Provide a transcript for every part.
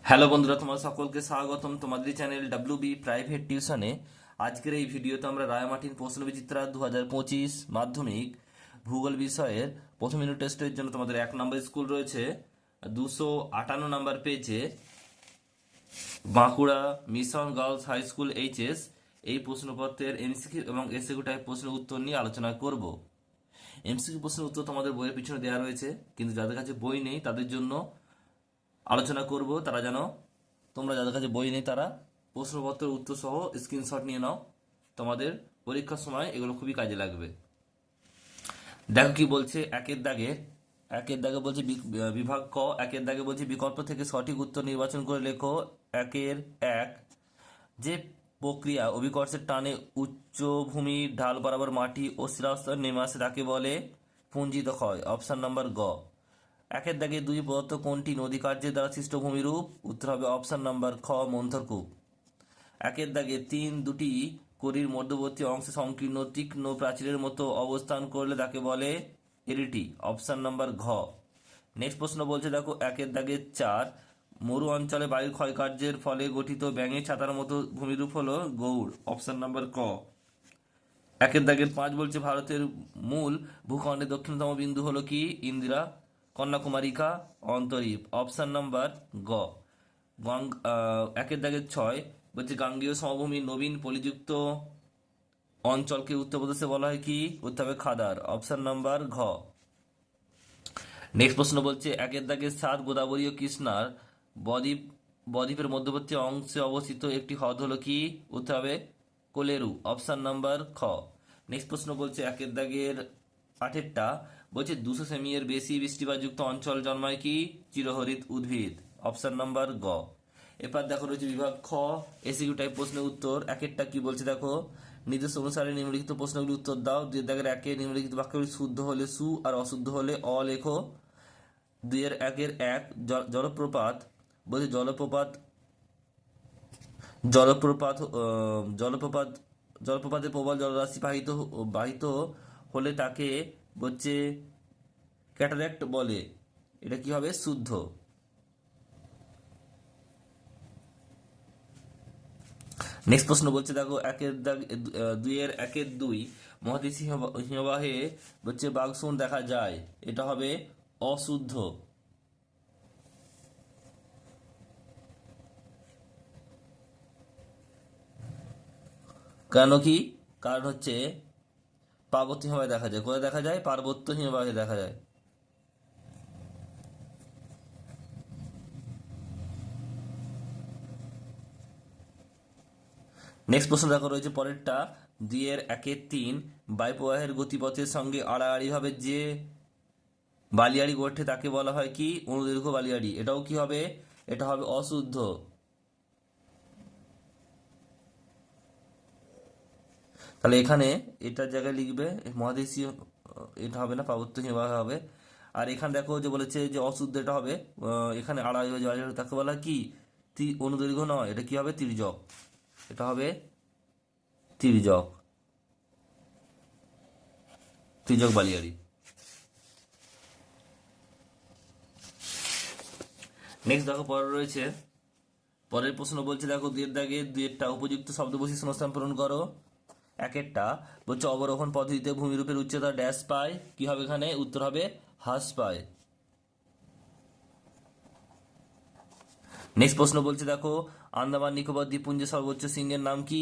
Hello বন্ধুরা, তোমার সকলকে স্বাগতম তোমাদের চ্যানেল ডাব্লিউবি প্রাইভেট টিউশনে। আজকের এই ভিডিওতে আমরা রায়মার্টিন প্রশ্নবিচিত্রা 2025 মাধ্যমিক ভূগোল বিষয়ের প্রথম ইউনিট টেস্টের জন্য তোমাদের 1 নম্বর স্কুল রয়েছে 258 নম্বর পেজে Bankura mission girls high school HS এই প্রশ্নপত্রের এমসিকিউ এবং এসএকিউ টাইপ প্রশ্নের উত্তর নিয়ে আলোচনা করব। এমসিকিউ প্রশ্নের উত্তর তোমাদের বইয়ের পিছনে দেওয়া রয়েছে, কিন্তু যাদের কাছে বই নেই তাদের জন্য আলোচনা করব। তারা যেন তোমরা যাদের কাছে বই নেই তারা প্রশ্নপত্রের উত্তর সহ স্ক্রিনশট নিয়ে নাও, তোমাদের পরীক্ষার সময় এগুলো খুবই কাজে লাগবে। দেখো কি বলছে, একের দাগে বলছে বিভাগ ক। একের দাগে বলছে বিকল্প থেকে সঠিক উত্তর নির্বাচন করে লেখো। একের এক, যে প্রক্রিয়া অভিকর্ষের টানে উচ্চভূমির ঢাল বরাবর মাটি ও শিলাস্তর নেমে আসে তাকে বলে পুঞ্জিত ক্ষয়। অপশন নাম্বার গ। একের দাগে দুই প্রদত্ত কোনটি নদী কার্যের দ্বারা সৃষ্ট ভূমিরূপ? উত্তর হবে অপশন নাম্বার খ, মন্থরকূপ। একের দাগে তিন, দুটি কড়ির মধ্যবর্তী অংশে সংকীর্ণ তীক্ষ্ণ প্রাচীরের মতো অবস্থান করলে তাকে বলে এরিটি। অপশন নাম্বার ঘ। নেক্সট প্রশ্ন বলছে, দেখো একের দাগে চার, মরু অঞ্চলে বায়ুর ক্ষয়কার্যের ফলে গঠিত ব্যাঙের ছাতার মতো ভূমিরূপ হলো গৌড়। অপশন নাম্বার ক। একের দাগের পাঁচ বলছে ভারতের মূল ভূখণ্ডের দক্ষিণতম বিন্দু হলো কি? ইন্দিরা কন্যাকুমারিকা অন্তরীপ। অপশন নাম্বার গ। একের দাগের ছয় বলছে গাঙ্গেয় সমভূমির নবীন পলিযুক্ত অঞ্চলকে উত্তরপ্রদেশে বলা হয় কি? উত্তর হবে খাদার। অপশন নাম্বার ঘ। নেক্সট প্রশ্ন বলছে একের দাগের সাত, গোদাবরী ও কৃষ্ণার বদ্বীপ বদ্বীপের মধ্যবর্তী অংশে অবস্থিত একটি হ্রদ হলো কি? উত্তর হবে কোলেরু। অপশন নাম্বার খ। নেক্সট প্রশ্ন বলছে একের দাগের আঠেরটা বলছে 200 সেমি এর বেশি বৃষ্টিপাতযুক্ত অঞ্চল জন্মায় কি? চিরহরিৎ উদ্ভিদ। অপশন নাম্বার গ। এবার দেখো রয়েছে বিভাগ খ, এসিকিউ টাইপ প্রশ্নের উত্তর। একেরটা কি বলছে দেখো, নির্দেশ অনুসারে নিম্নলিখিত প্রশ্নগুলি উত্তর দাও। দুই দাগের একে, নিম্নলিখিত বাক্যগুলি শুদ্ধ হলে সু আর অশুদ্ধ হলে অ লেখো। দুইয়ের একের এক, জলপ্রপাত বলছে জলপ্রপাত জলপ্রপাত জলপ্রপাত জলপ্রপাতে প্রবল জলরাশি বাহিত হলে তাকে বলছে ক্যাটারাক্ট বলে। এটা কি হবে? শুদ্ধ। নেক্সট প্রশ্ন বলছে দেখো একের দাগ দুইয়ের একের দুই, মহাদেশী হিমবাহে বলছে বাঘসুন দেখা যায়। এটা হবে অশুদ্ধ। কেন কি? কারণ হচ্ছে পার্বত্য হিমবাহে দেখা যায়। কোথায় দেখা যায়? পার্বত্য হিমবাহে দেখা যায়। নেক্সট প্রশ্ন দেখো রয়েছে পরেরটা, দুইয়ের একের তিন, বায়ুপ্রবাহের গতিপথের সঙ্গে আড়াআড়ি ভাবে যে বালিয়াড়ি গঠে তাকে বলা হয় কি? অনুদৈর্ঘ্য বালিয়াড়ি। এটাও কি হবে? এটা হবে অশুদ্ধ। তাহলে এখানে এটার জায়গায় লিখবে মহাদেশীয়, এটা হবে না, পার্বত্য হিমবাহ হবে। আর এখানে দেখো যে বলেছে যে অশুদ্ধ, এটা হবে এখানে আড়াই হয়ে যাওয়া তাকে বলা হয় কি? অনুদৈর্ঘ্য নয়, এটা কি হবে? তির্যক। এটা হবে তির্যক, তির্যক বালিয়াড়ি। নেক্সট দেখো পরে রয়েছে পরের প্রশ্ন বলছে দেখো দুইয়ের দাগে দুইয়েরটা উপযুক্ত শব্দ বসে শূন্যস্থান পূরণ করো। একেরটা বলছে অবরোহণ পদ্ধতিতে ভূমিরূপের উচ্চতা ড্যাশ পায়। কি হবে এখানে? উত্তর হবে হ্রাস পায়। নেক্সট প্রশ্ন বলছে দেখো আন্দামান নিকোবর দ্বীপপুঞ্জের সর্বোচ্চ শৃঙ্গের নাম কি?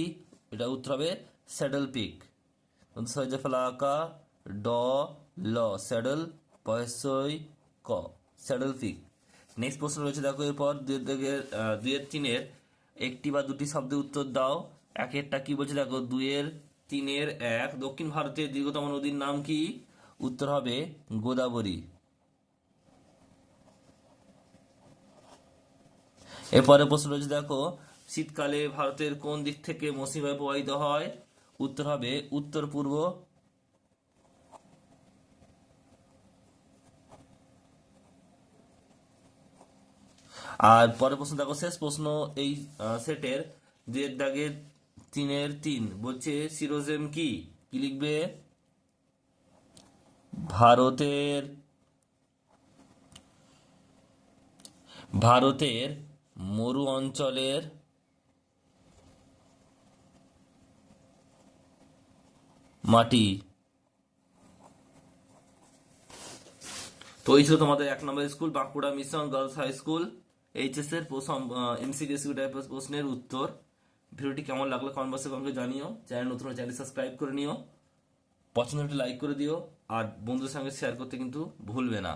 এটা উত্তর হবে স্যাডল পিক। ফলাকা ড ল স্যাডল পয়সই ক, স্যাডল পিক। নেক্সট প্রশ্ন রয়েছে দেখো এরপর দুইয়ের তিনের একটি বা দুটি শব্দের উত্তর দাও। একেরটা কি বলছে দেখো, দুইয়ের তিনের এক, দক্ষিণ ভারতের দীর্ঘতম নদীর নাম কি? উত্তর হবে গোদাবরী। এরপরে প্রশ্ন রয়েছে দেখো শীতকালে ভারতের কোন দিক থেকে মৌসুমী বায়ু প্রবাহিত হয়? উত্তর হবে উত্তর পূর্ব। আর পরের প্রশ্ন দেখো শেষ প্রশ্ন এই সেটের, দুইয়ের দাগের তিনের তিন বলছে সিরোজেম কি? কি লিখবে? ভারতের ভারতের মরু অঞ্চলের মাটি। তো এই ছিল তোমাদের 1 number school Bankura mission girls high school HS এর এমসিকিউ টাইপের প্রশ্নের উত্তর। ভিডিওটি কেমন লাগলো কমেন্ট বক্সে কমেন্ট জানিও। চ্যানেল নতুন চ্যানেল সাবস্ক্রাইব করে নিও, পছন্দ হলে লাইক করে দিও, আর বন্ধুদের সঙ্গে শেয়ার করতে কিন্তু ভুলবে না।